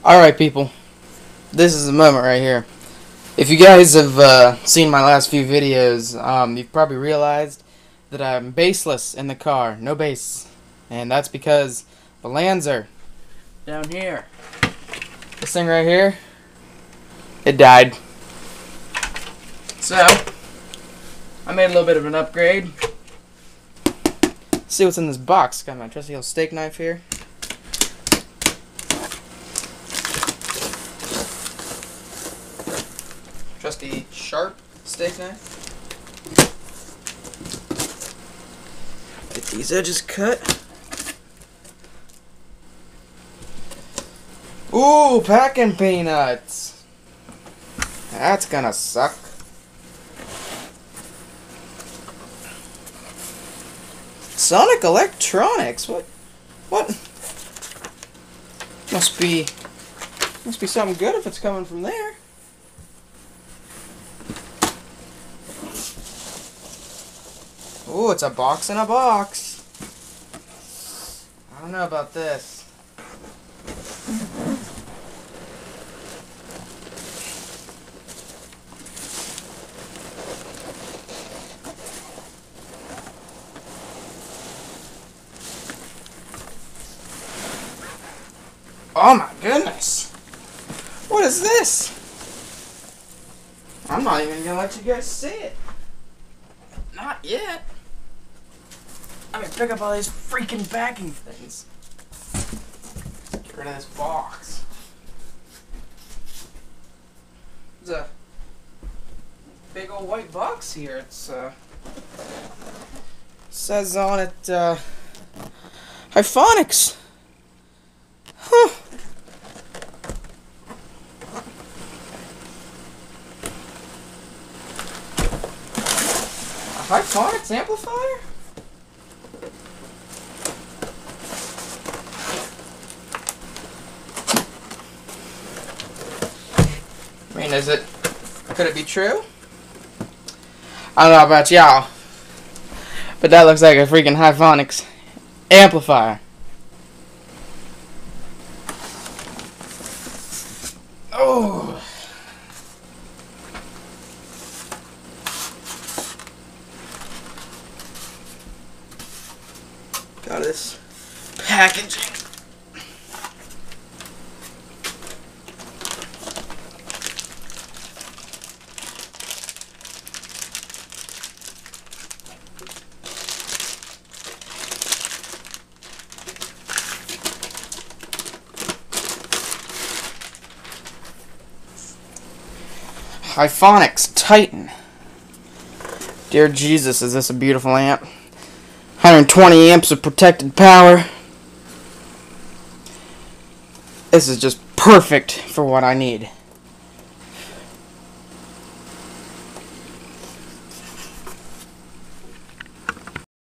Alright, people. This is the moment right here. If you guys have seen my last few videos, you've probably realized that I'm bassless in the car. No bass. And that's because the Lancer down here, this thing right here, it died. So, I made a little bit of an upgrade. Let's see what's in this box. Got my trusty old steak knife here. Trusty sharp steak knife. Get these edges cut. Ooh, packing peanuts. That's gonna suck. Sonic Electronics. What? Must be something good if it's coming from there. Ooh, it's a box in a box. I don't know about this. Oh my goodness. What is this? I'm not even gonna let you guys see it. Not yet. I mean, pick up all these freaking backing things. Get rid of this box. There's a big old white box here. It's says on it Hifonics. Huh. A Hifonics amplifier? I mean, could it be true? I don't know about y'all, but that looks like a freaking Hifonics amplifier. Oh. Got this packaging. Hifonics Titan. Dear Jesus, is this a beautiful amp? 120 amps of protected power. This is just perfect for what I need.